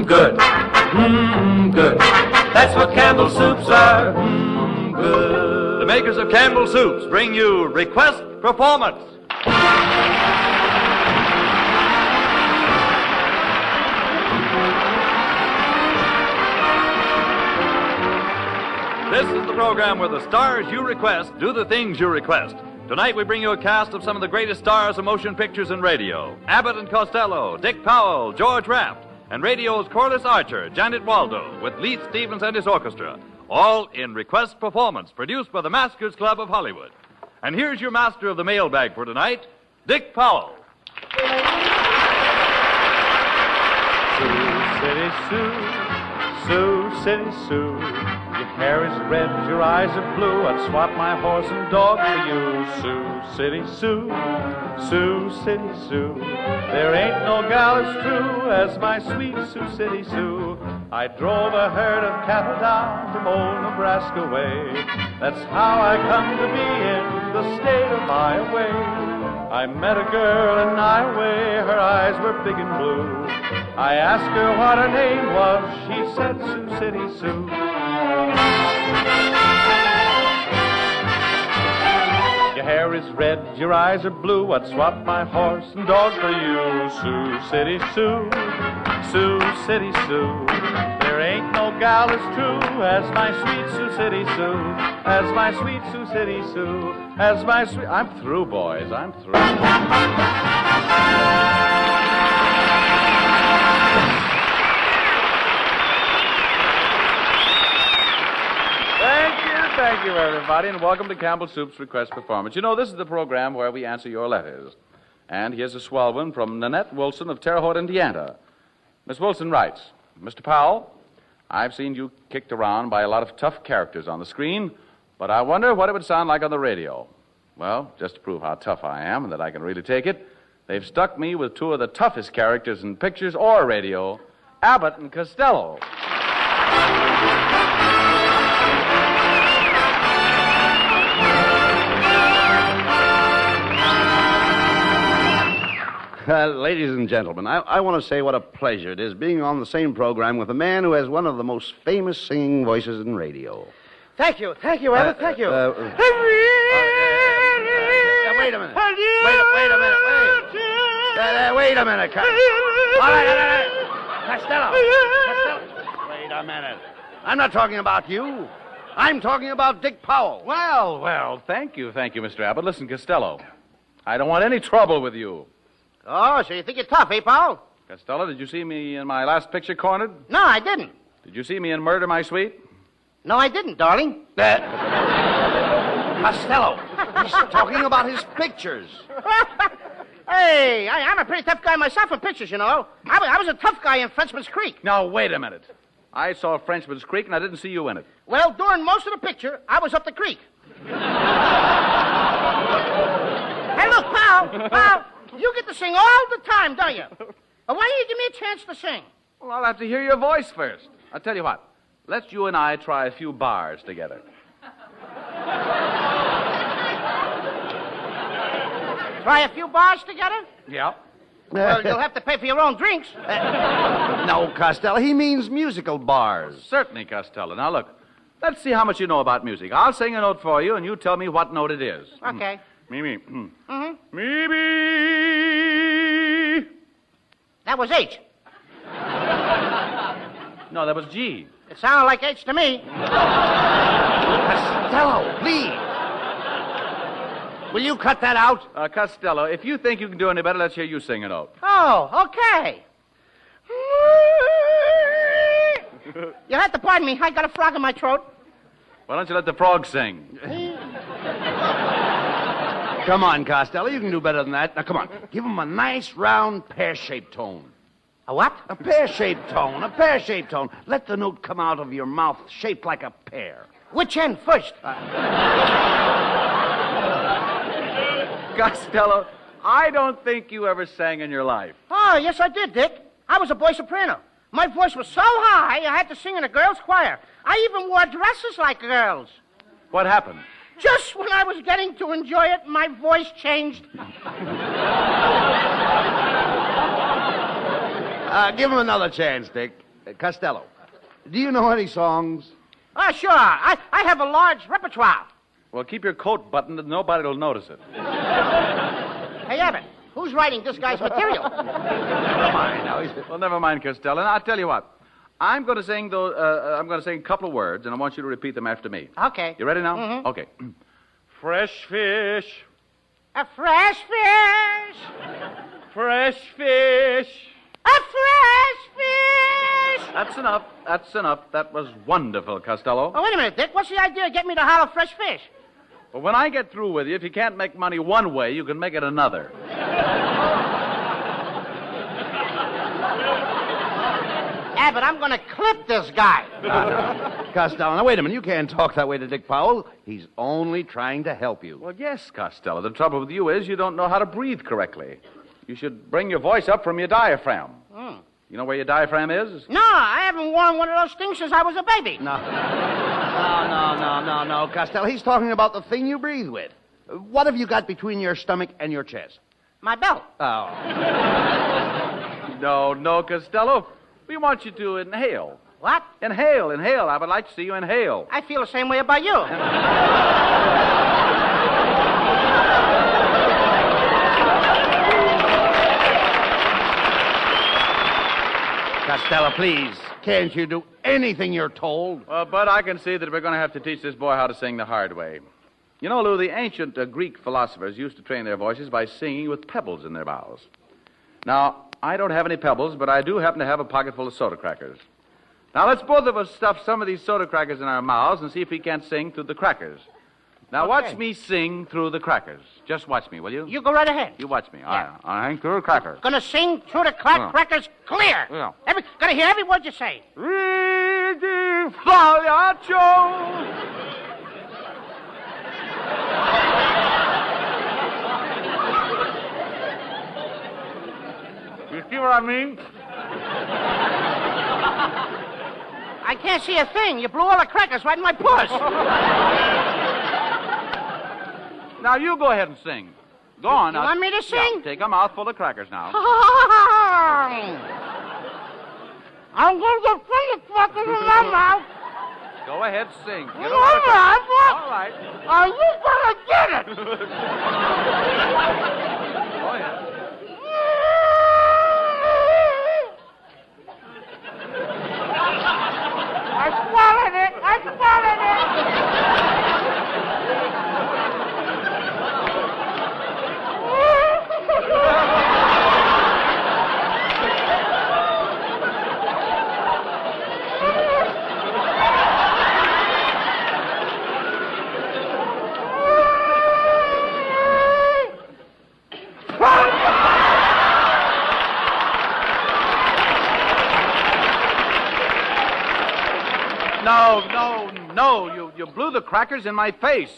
Good. Good. That's what Campbell soups are. Good. The makers of Campbell Soups bring you Request Performance. This is the program where the stars you request do the things you request. Tonight we bring you a cast of some of the greatest stars of motion pictures and radio. Abbott and Costello, Dick Powell, George Raft, and radio's Corliss Archer, Janet Waldo, with Leith Stevens and his orchestra, all in Request Performance, produced by the Maskers Club of Hollywood. And here's your master of the mailbag for tonight, Dick Powell. Sioux City Sue, Sioux City Sue. Your hair is red, your eyes are blue. I'd swap my horse and dog for you. Sioux City Sue, Sioux City Sue. There ain't no gal as true as my sweet Sioux City Sue. I drove a herd of cattle down from old Nebraska way. That's how I come to be in the state of Iowa. I met a girl in Iowa, her eyes were big and blue. I asked her what her name was, she said Sioux City Sue. Your hair is red, your eyes are blue, I'd swap my horse and dog for you. Sioux City Sue, Sioux City Sue. There ain't no gal as true as my sweet Sioux City Sue, as my sweet Sioux City Sue, as my sweet... I'm through, boys, I'm through. Thank you, everybody, and welcome to Campbell Soup's Request Performance. You know, this is the program where we answer your letters. And here's a swell one from Nanette Wilson of Terre Haute, Indiana. Miss Wilson writes, Mr. Powell, I've seen you kicked around by a lot of tough characters on the screen, but I wonder what it would sound like on the radio. Well, just to prove how tough I am and that I can really take it, they've stuck me with two of the toughest characters in pictures or radio, Abbott and Costello. Ladies and gentlemen, I want to say what a pleasure it is being on the same program with a man who has one of the most famous singing voices in radio. Thank you, Abbott, thank you. Wait a minute. Wait a minute. All right. Costello. Wait a minute. I'm not talking about you. I'm talking about Dick Powell. Well, thank you, Mr. Abbott. Listen, Costello, I don't want any trouble with you. Oh, so you think you're tough, eh, Powell? Costello, did you see me in my last picture cornered? No, I didn't. Did you see me in Murder, My Sweet? No, I didn't, darling. Costello, he's talking about his pictures. Hey, I'm a pretty tough guy myself in pictures, you know. I was a tough guy in Frenchman's Creek. Now, wait a minute. I saw Frenchman's Creek, and I didn't see you in it. Well, during most of the picture, I was up the creek. Hey, look, Powell, you get to sing all the time, don't you? Why don't you give me a chance to sing? Well, I'll have to hear your voice first. I'll tell you what. Let's you and I try a few bars together. Try a few bars together? Yeah. Well, you'll have to pay for your own drinks. No, Costello, he means musical bars. Certainly, Costello. Now, look, let's see how much you know about music. I'll sing a note for you, and you tell me what note it is. Okay. Me. Mm-hmm. Me. That was H. No, that was G. It sounded like H to me. Costello, please. Will you cut that out? Costello, if you think you can do any better, let's hear you sing a note. Oh, okay. You'll have to pardon me. I got a frog in my throat. Why don't you let the frog sing? Come on, Costello, you can do better than that. Now, come on. Give him a nice, round, pear-shaped tone. A what? A pear-shaped tone, a pear-shaped tone. Let the note come out of your mouth shaped like a pear. Which end first? Costello, I don't think you ever sang in your life. Oh, yes, I did, Dick. I was a boy soprano. My voice was so high, I had to sing in a girls' choir. I even wore dresses like girls. What happened? Just when I was getting to enjoy it, my voice changed. Give him another chance, Dick. Costello, do you know any songs? Oh, sure. I have a large repertoire. Well, keep your coat buttoned and nobody will notice it. Hey, Abbott, who's writing this guy's material? Never mind. Well, never mind, Costello. And I'll tell you what. I'm going to sing a couple of words, and I want you to repeat them after me. Okay. You ready now? Mm-hmm. Okay. Fresh fish. A fresh fish. Fresh fish. A fresh fish. That's enough. That's enough. That was wonderful, Costello. Oh, wait a minute, Dick. What's the idea of getting me to holler fresh fish? Well, when I get through with you, if you can't make money one way, you can make it another. Abbott, I'm going to clip this guy. Costello, now wait a minute. You can't talk that way to Dick Powell. He's only trying to help you. Well, yes, Costello. The trouble with you is you don't know how to breathe correctly. You should bring your voice up from your diaphragm. You know where your diaphragm is? No, I haven't worn one of those things since I was a baby. No, Costello. He's talking about the thing you breathe with. What have you got between your stomach and your chest? My belt. Oh. No, Costello. We want you to inhale. What? Inhale. I would like to see you inhale. I feel the same way about you. Costello, please. Can't you do anything you're told? Well, but I can see that we're going to have to teach this boy how to sing the hard way. You know, Lou, the ancient Greek philosophers used to train their voices by singing with pebbles in their mouths. Now, I don't have any pebbles, but I do happen to have a pocket full of soda crackers. Now, let's both of us stuff some of these soda crackers in our mouths and see if we can't sing through the crackers. Now, watch me sing through the crackers. Just watch me, will you? You go right ahead. You watch me. Yeah. I hang through the crackers. Gonna sing through the crackers clear. Yeah. Gonna hear every word you say. You see what I mean? I can't see a thing. You blew all the crackers right in my puss. Now, you go ahead and sing. Go on. You now. want me to sing? Yeah, take a mouthful of crackers now. I'm going to put the crackers in my mouth. Go ahead, sing. Get All right. Are you going to get it? Go ahead. I swallowed it. No, you blew the crackers in my face.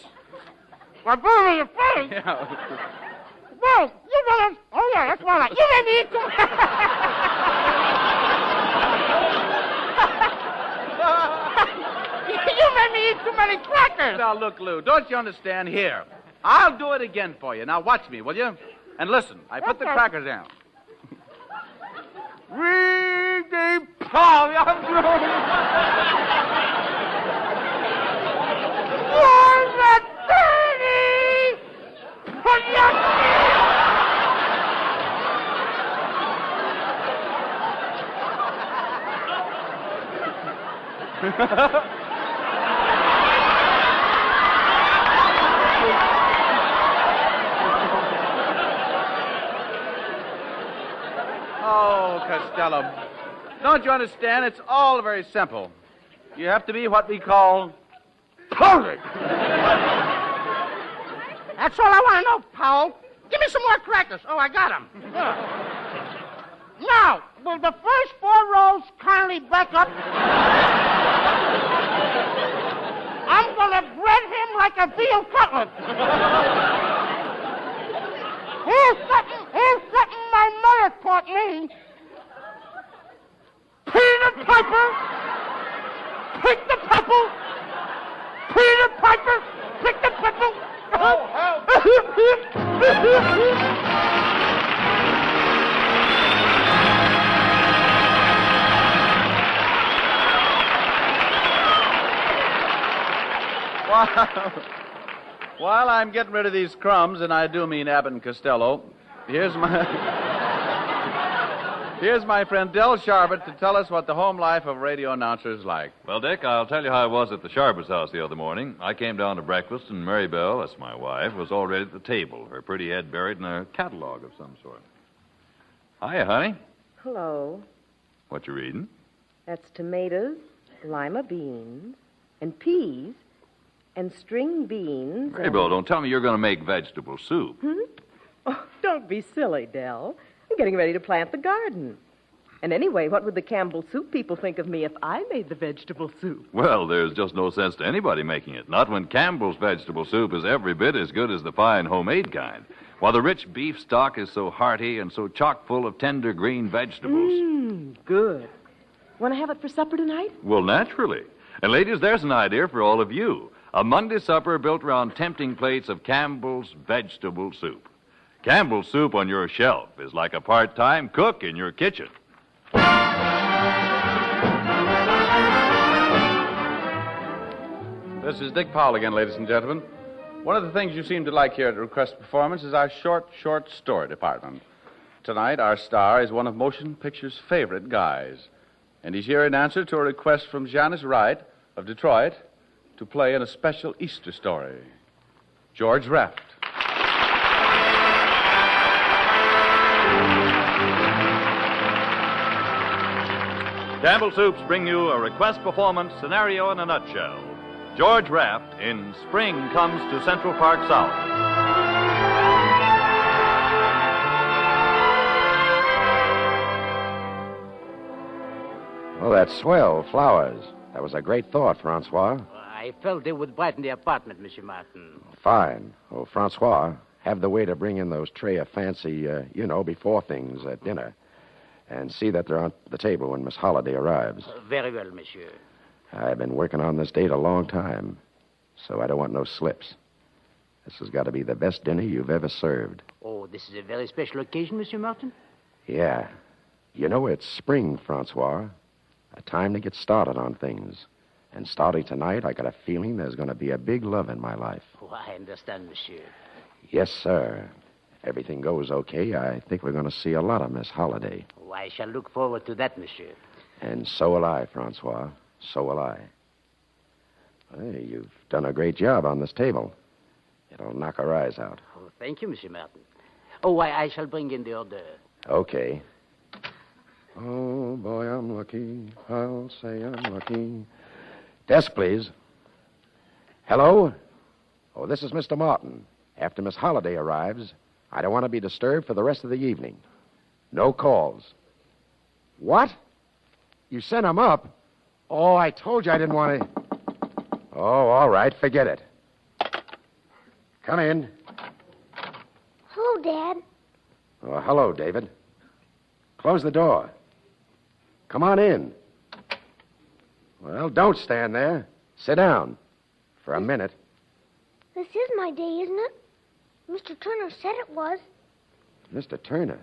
I blew it in your face. Yeah. Well, you better... Oh, yeah, that's why. You made me eat too... You made me eat too many crackers. Now, look, Lou, don't you understand? Here. I'll do it again for you. Now, watch me, will you? And listen, I put the crackers down. Oh, Costello. Don't you understand? It's all very simple. You have to be what we call perfect. That's all I want to know, Powell. Give me some more crackers. Oh, I got them. Now, will the first 4 rows kindly back up? I'm going to bread him like a veal cutlet. Here's something my mother taught me. Peter Piper, pick the pebble. Peter Piper, pick the pebble. Oh, help. While I'm getting rid of these crumbs, and I do mean Abbott and Costello, here's my friend Del Sharbert to tell us what the home life of a radio announcer is like. Well, Dick, I'll tell you how I was at the Sharbert's house the other morning. I came down to breakfast, and Mary Bell, that's my wife, was already at the table, her pretty head buried in a catalog of some sort. Hiya, honey. Hello. What you reading? That's tomatoes, lima beans, and peas, and string beans. Mary Bell, don't tell me you're going to make vegetable soup. Oh, don't be silly, Del. I'm getting ready to plant the garden. And anyway, what would the Campbell soup people think of me if I made the vegetable soup? Well, there's just no sense to anybody making it. Not when Campbell's vegetable soup is every bit as good as the fine homemade kind. While the rich beef stock is so hearty and so chock full of tender green vegetables. Good. Want to have it for supper tonight? Well, naturally. And ladies, there's an idea for all of you. A Monday supper built around tempting plates of Campbell's vegetable soup. Campbell's soup on your shelf is like a part-time cook in your kitchen. This is Dick Powell again, ladies and gentlemen. One of the things you seem to like here at Request Performance is our short story department. Tonight, our star is one of motion picture's favorite guys. And he's here in answer to a request from Janice Wright of Detroit to play in a special Easter story. George Raft. Campbell Soups bring you a request performance scenario in a nutshell. George Raft in Spring Comes to Central Park South. Oh, that's swell. Flowers. That was a great thought, Francois. I felt they would brighten the apartment, Monsieur Martin. Fine. Oh, Francois, have the waiter bring in those tray of fancy, before things at dinner. And see that they're on the table when Miss Holliday arrives. Very well, Monsieur. I've been working on this date a long time, so I don't want no slips. This has got to be the best dinner you've ever served. Oh, this is a very special occasion, Monsieur Martin? Yeah. You know, it's spring, Francois. A time to get started on things. And starting tonight, I got a feeling there's going to be a big love in my life. Oh, I understand, Monsieur. Yes, sir. If everything goes okay, I think we're going to see a lot of Miss Holliday. Oh, I shall look forward to that, Monsieur. And so will I, Francois. So will I. Hey, you've done a great job on this table. It'll knock our eyes out. Oh, thank you, Monsieur Martin. Oh, I shall bring in the order. Okay. Oh, boy, I'm lucky. I'll say I'm lucky. Desk, please. Hello? Oh, this is Mr. Martin. After Miss Holliday arrives, I don't want to be disturbed for the rest of the evening. No calls. What? You sent him up? Oh, I told you I didn't want to... Oh, all right, forget it. Come in. Hello, Dad. Oh, hello, David. Close the door. Come on in. Well, don't stand there. Sit down. For a minute. This is my day, isn't it? Mr. Turner said it was. Mr. Turner?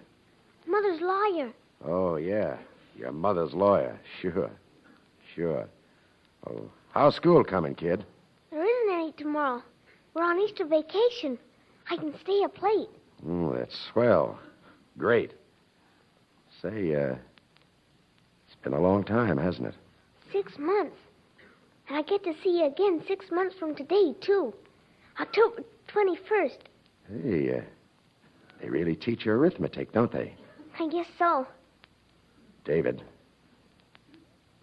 Mother's lawyer. Oh, yeah. Your mother's lawyer. Sure. Oh, how's school coming, kid? There isn't any tomorrow. We're on Easter vacation. I can stay up late. That's swell. Great. Say, it's been a long time, hasn't it? 6 months. And I get to see you again 6 months from today, too. October 21st. Hey, they really teach you arithmetic, don't they? I guess so. David,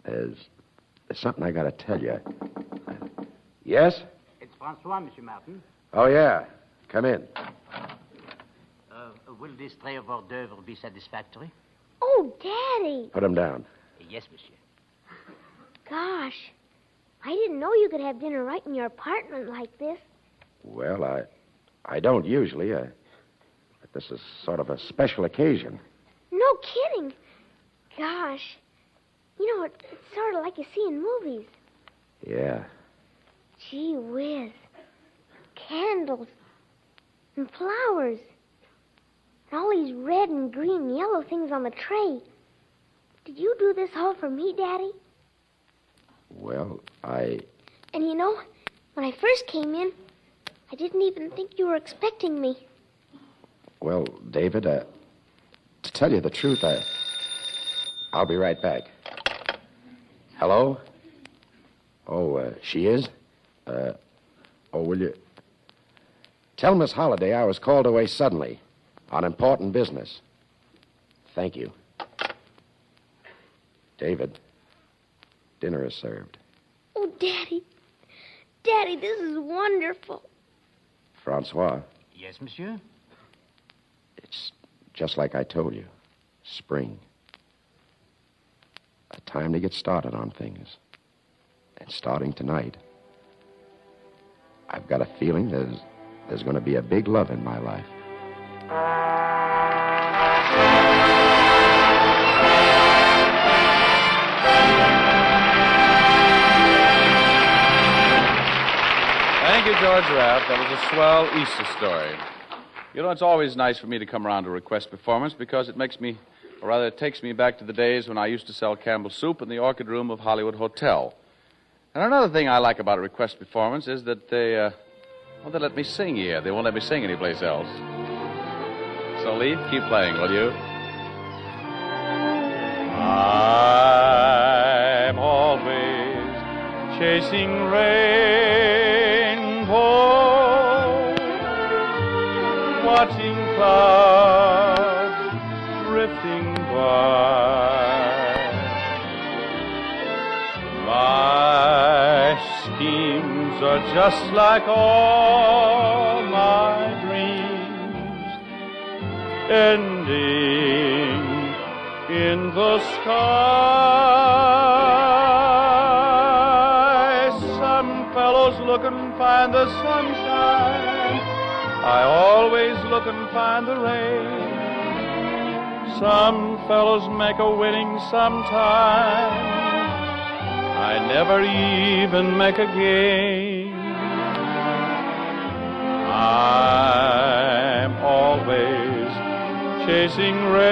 there's something I got to tell you. Yes? It's Francois, Monsieur Martin. Oh, yeah. Come in. Will this tray of hors d'oeuvre be satisfactory? Oh, Daddy. Put him down. Yes, Monsieur. Gosh, I didn't know you could have dinner right in your apartment like this. Well, I don't usually. But this is sort of a special occasion. No kidding. Gosh, you know, it's sort of like you see in movies. Yeah. Gee whiz. Candles. And flowers. And all these red and green and yellow things on the tray. Did you do this all for me, Daddy? Well, And you know, When I first came in, I didn't even think you were expecting me. Well, David, to tell you the truth, I'll be right back. Hello? Oh, she is? Will you... Tell Miss Holliday I was called away suddenly on important business. Thank you. David, dinner is served. Oh, Daddy. Daddy, this is wonderful. Francois, Yes, monsieur? it's just like I told you. Spring. A time to get started on things. And starting tonight, I've got a feeling there's going to be a big love in my life. Thank you, George Raft. That was a swell Easter story. You know, it's always nice for me to come around to request performance because it makes me, or rather, it takes me back to the days when I used to sell Campbell's soup in the Orchid Room of Hollywood Hotel. And another thing I like about a request performance is that they let me sing here. They won't let me sing anyplace else. So, Leaf, keep playing, will you? I'm always chasing rainbows, watching clouds drifting by. My schemes are just like all my dreams, ending in the sky. Some fellows look and find the sunshine, I always look and find the rain. Some fellows make a winning sometime, I never even make a game. I'm always chasing rainbows,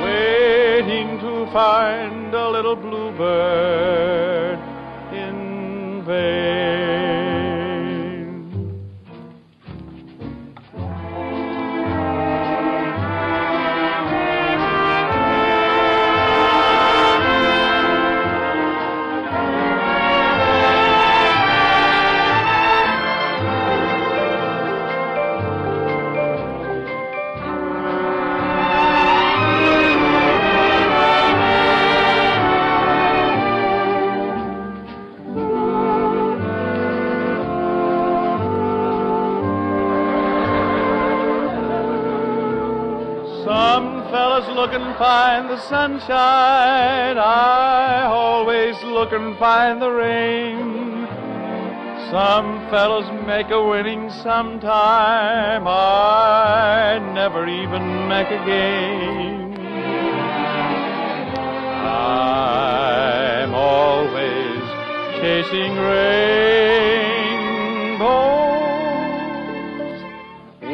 waiting to find a little bluebird in vain. Look and find the sunshine, I always look and find the rain. Some fellows make a winning sometime, I never even make a game. I'm always chasing rainbows,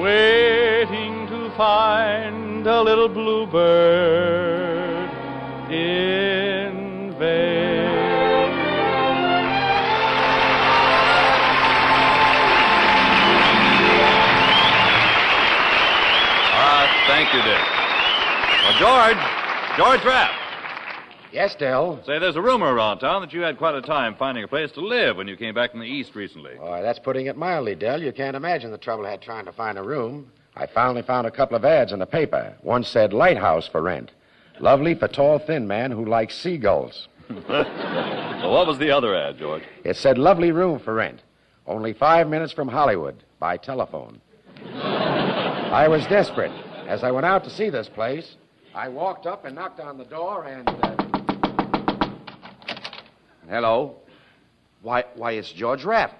waiting to find a little bluebird in vain. Thank you, Dick. Well, George Raft. Yes, Dell? Say, there's a rumor around town that you had quite a time finding a place to live when you came back from the East recently. Oh, that's putting it mildly, Dell. You can't imagine the trouble I had trying to find a room. I finally found a couple of ads in the paper. One said lighthouse for rent. Lovely for tall, thin man who likes seagulls. Well, what was the other ad, George? It said lovely room for rent. Only 5 minutes from Hollywood by telephone. I was desperate. As I went out to see this place, I walked up and knocked on the door and... Hello? Why, it's George Raft.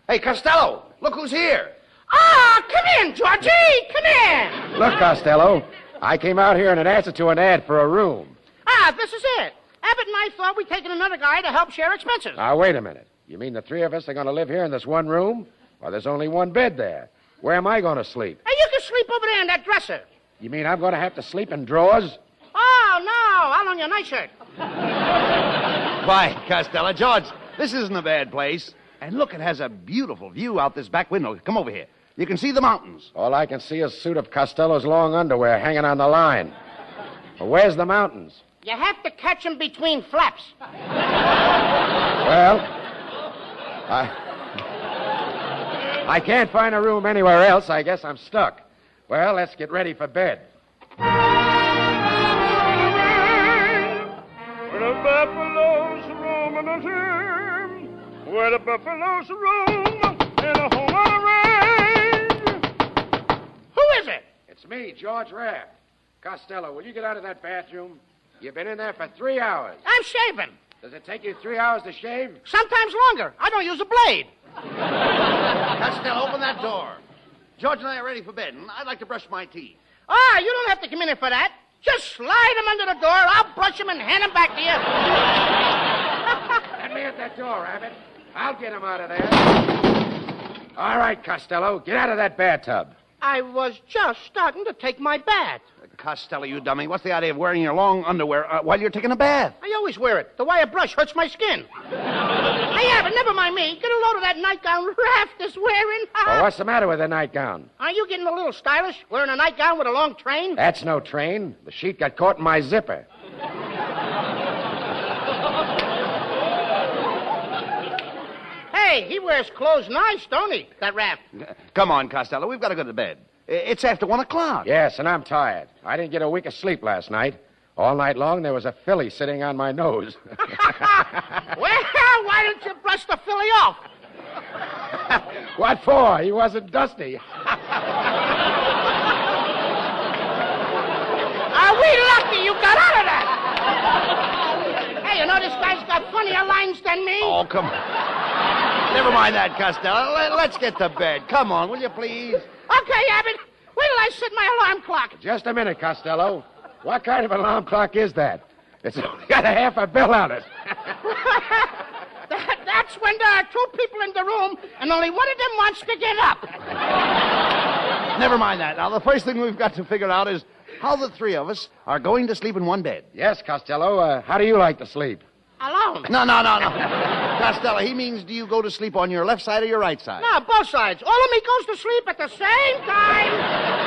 Hey, Costello, look who's here. Ah, come in, Georgie, come in. Look, Costello, I came out here in an answer to an ad for a room. Ah, this is it. Abbott and I thought we'd taken another guy to help share expenses. Now, wait a minute. You mean the three of us are going to live here in this one room? Well, there's only one bed there. Where am I going to sleep? Hey, you can sleep over there in that dresser. You mean I'm going to have to sleep in drawers? Oh, no, I'll on your nightshirt. Quiet, Costello. George, this isn't a bad place. And look, it has a beautiful view out this back window. Come over here. You can see the mountains. All I can see is a suit of Costello's long underwear hanging on the line. Well, where's the mountains? You have to catch 'em between flaps. Well, I can't find a room anywhere else. I guess I'm stuck. Well, let's get ready for bed. Where the buffaloes roam in the gym, where the buffaloes roam in a home on the range. Who is it? It's me, George Raft. Costello, will you get out of that bathroom? You've been in there for 3 hours. I'm shaving. Does it take you 3 hours to shave? Sometimes longer. I don't use a blade. Costello, open that door. George and I are ready for bed, and I'd like to brush my teeth. Ah, you don't have to come in here for that. Just slide him under the door. I'll brush him and hand him back to you. Let me at that door, Abbott. I'll get him out of there. All right, Costello, get out of that bathtub. I was just starting to take my bath. Costello, you dummy. What's the idea of wearing your long underwear while you're taking a bath? I always wear it. The wire brush hurts my skin. Hey, Abbott, never mind me. Get a load of that nightgown Raft is wearing. Well, what's the matter with the nightgown? Are you getting a little stylish, wearing a nightgown with a long train? That's no train. The sheet got caught in my zipper. Hey, he wears clothes nice, don't he, that Raft? Come on, Costello. We've got to go to bed. It's after 1 o'clock. Yes, and I'm tired. I didn't get a wink of sleep last night. All night long, there was a filly sitting on my nose. Well, why don't you brush the filly off? What for? He wasn't dusty. Are we lucky you got out of that? Hey, you know this guy's got funnier lines than me? Oh, come on. Never mind that, Costello. Let's get to bed. Come on, will you please? Okay, Abbott. Wait till I set my alarm clock. Just a minute, Costello. What kind of alarm clock is that? It's only got a half a bell on it. That's when there are 2 people in the room and only one of them wants to get up. Never mind that. Now, the first thing we've got to figure out is how the 3 of us are going to sleep in one bed. Yes, Costello. How do you like to sleep? Alone. No. Costello, he means do you go to sleep on your left side or your right side? No, both sides. All of me goes to sleep at the same time.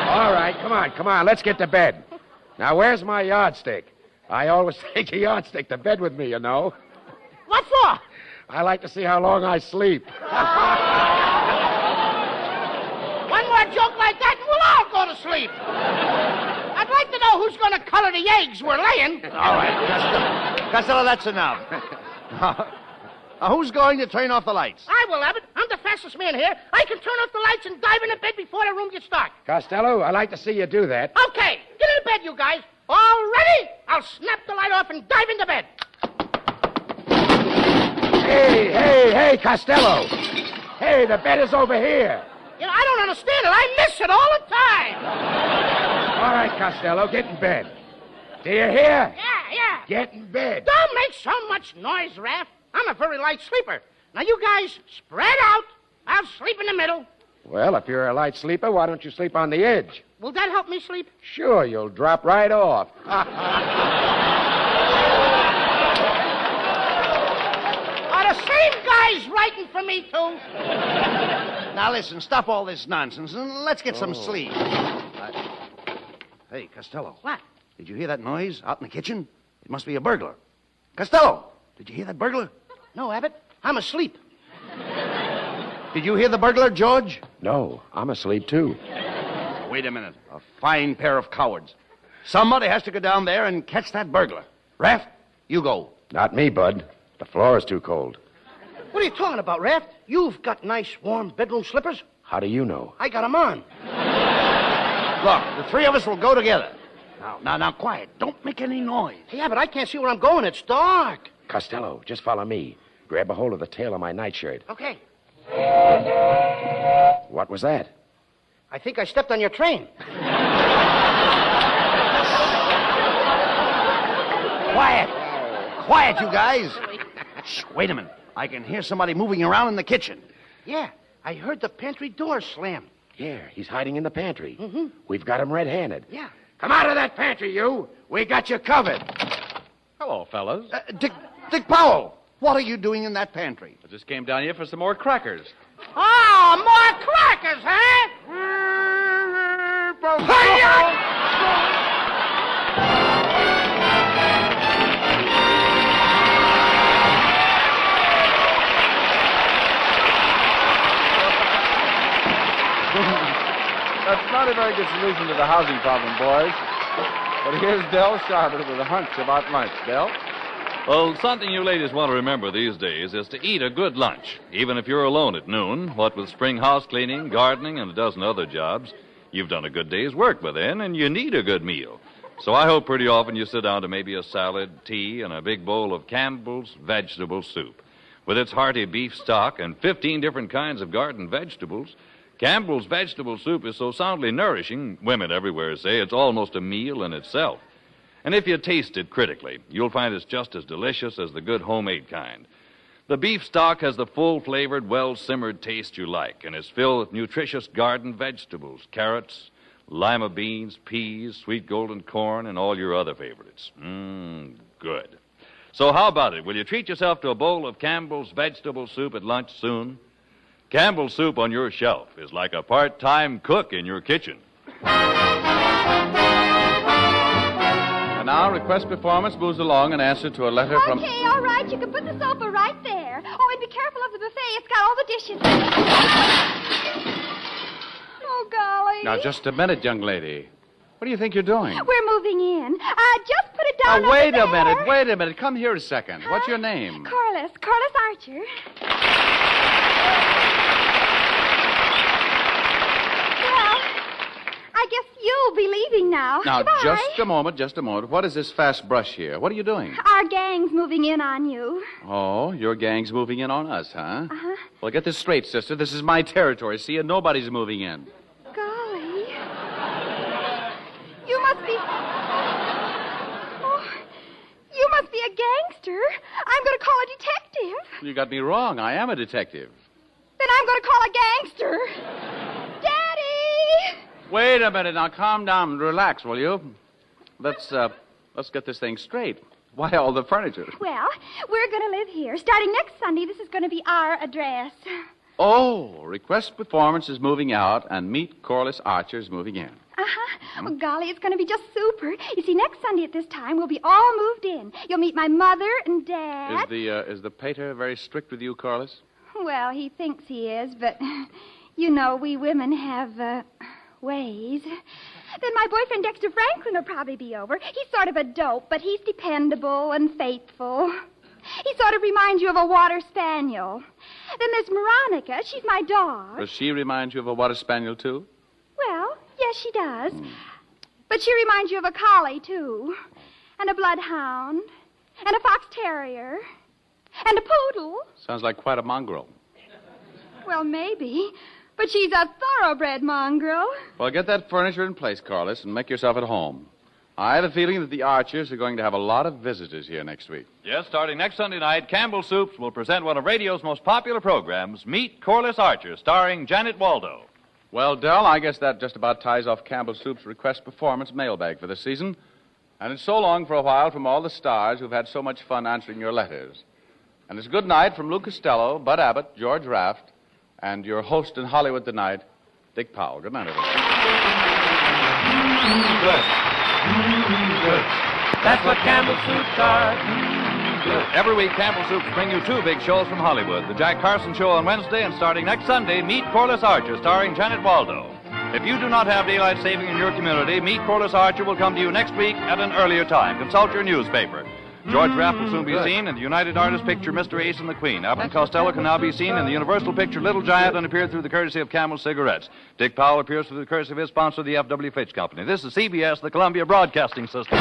All right, come on. Let's get to bed. Now, where's my yardstick? I always take a yardstick to bed with me, you know. What for? I like to see how long I sleep. One more joke like that and we'll all go to sleep. I'd like to know who's going to color the eggs we're laying. All right, Costello, that's enough. Who's going to turn off the lights? I will, Abbott. I'm the fastest man here. I can turn off the lights and dive into bed before the room gets dark. Costello, I'd like to see you do that. Okay, get into bed, you guys. All ready? I'll snap the light off and dive into bed. Hey, Costello. Hey, the bed is over here. You know, I don't understand it. I miss it all the time. All right, Costello, get in bed. Do you hear? Yeah. Get in bed. Don't make so much noise, Raft. I'm a very light sleeper. Now, you guys, spread out. I'll sleep in the middle. Well, if you're a light sleeper, why don't you sleep on the edge? Will that help me sleep? Sure, you'll drop right off. Are the same guys writing for me, too? Now, listen, stop all this nonsense and let's get some sleep. Hey, Costello. What? Did you hear that noise out in the kitchen? It must be a burglar. Costello, did you hear that burglar? No, Abbott. I'm asleep. Did you hear the burglar, George? No, I'm asleep, too. Wait a minute. A fine pair of cowards. Somebody has to go down there and catch that burglar. Raft, you go. Not me, Bud. The floor is too cold. What are you talking about, Raft? You've got nice, warm bedroom slippers. How do you know? I got them on. Look, the 3 of us will go together. Now, quiet. Don't make any noise. Hey, Abbott, I can't see where I'm going. It's dark. Costello, just follow me. Grab a hold of the tail of my nightshirt. Okay. What was that? I think I stepped on your train. Quiet, you guys. Shh, wait a minute. I can hear somebody moving around in the kitchen. Yeah, I heard the pantry door slam. Yeah, he's hiding in the pantry. Mm-hmm. We've got him red-handed. Yeah. Come out of that pantry, you. We got you covered. Hello, fellas. Dick Powell! What are you doing in that pantry? I just came down here for some more crackers. Oh, more crackers, huh? That's not a very good solution to the housing problem, boys. But here's Del Sharbutt with a hunch about lunch. Del? Well, something you ladies want to remember these days is to eat a good lunch, even if you're alone at noon. What with spring house cleaning, gardening, and a dozen other jobs, you've done a good day's work by then, and you need a good meal. So I hope pretty often you sit down to maybe a salad, tea, and a big bowl of Campbell's vegetable soup. With its hearty beef stock and 15 different kinds of garden vegetables, Campbell's vegetable soup is so soundly nourishing, women everywhere say it's almost a meal in itself. And if you taste it critically, you'll find it's just as delicious as the good homemade kind. The beef stock has the full-flavored, well-simmered taste you like, and is filled with nutritious garden vegetables, carrots, lima beans, peas, sweet golden corn, and all your other favorites. Good. So how about it? Will you treat yourself to a bowl of Campbell's vegetable soup at lunch soon? Campbell's soup on your shelf is like a part-time cook in your kitchen. And now, request performance moves along in answer to a letter from... Okay, all right. You can put the sofa right there. Oh, and be careful of the buffet. It's got all the dishes. Oh, golly. Now, just a minute, young lady. What do you think you're doing? We're moving in. Just put it down Now, wait over a there. minute. Come here a second. Huh? What's your name? Corliss Archer. Well, I guess you'll be leaving now. Now, Goodbye. just a moment. What is this fast brush here? What are you doing? Our gang's moving in on you. Oh, your gang's moving in on us, huh? Uh-huh. Well, get this straight, sister. This is my territory, see? And nobody's moving in. Golly. You must be... Oh, you must be a gangster. I'm going to call a detective. You got me wrong. I am a detective. Then I'm going to call a gangster. Daddy! Wait a minute. Now, calm down and relax, will you? Let's get this thing straight. Why all the furniture? Well, we're going to live here. Starting next Sunday, this is going to be our address. Oh, request performance is moving out, and meet Corliss Archer is moving in. Uh-huh. Oh, golly, it's going to be just super. You see, next Sunday at this time, we'll be all moved in. You'll meet my mother and Dad. Is the pater very strict with you, Corliss? Well, he thinks he is, but, you know, we women have, ways. Then my boyfriend Dexter Franklin will probably be over. He's sort of a dope, but he's dependable and faithful. He sort of reminds you of a water spaniel. Then there's Veronica. She's my dog. Does she remind you of a water spaniel, too? Well, yes, she does. But she reminds you of a collie, too. And a bloodhound. And a fox terrier. And a poodle. Sounds like quite a mongrel. Well, maybe. But she's a thoroughbred mongrel. Well, get that furniture in place, Corliss, and make yourself at home. I have a feeling that the Archers are going to have a lot of visitors here next week. Yes, starting next Sunday night, Campbell Soups will present one of radio's most popular programs, Meet Corliss Archer, starring Janet Waldo. Well, Del, I guess that just about ties off Campbell Soup's request performance mailbag for this season. And it's so long for a while from all the stars who've had so much fun answering your letters. And it's good night from Lou Costello, Bud Abbott, George Raft, and your host in Hollywood tonight, Dick Powell. Good night, everyone. Good. Good. That's what Campbell Soups are. Good. Every week, Campbell Soups bring you two big shows from Hollywood. The Jack Carson Show on Wednesday, and starting next Sunday, Meet Corliss Archer, starring Janet Waldo. If you do not have daylight saving in your community, Meet Corliss Archer will come to you next week at an earlier time. Consult your newspaper. George Raft will soon be seen in the United Artists picture Mr. Ace and the Queen. Abbott Costello can now be seen in the Universal picture Little Giant and appear through the courtesy of Camel Cigarettes. Dick Powell appears through the courtesy of his sponsor, the F.W. Fitch Company. This is CBS, the Columbia Broadcasting System.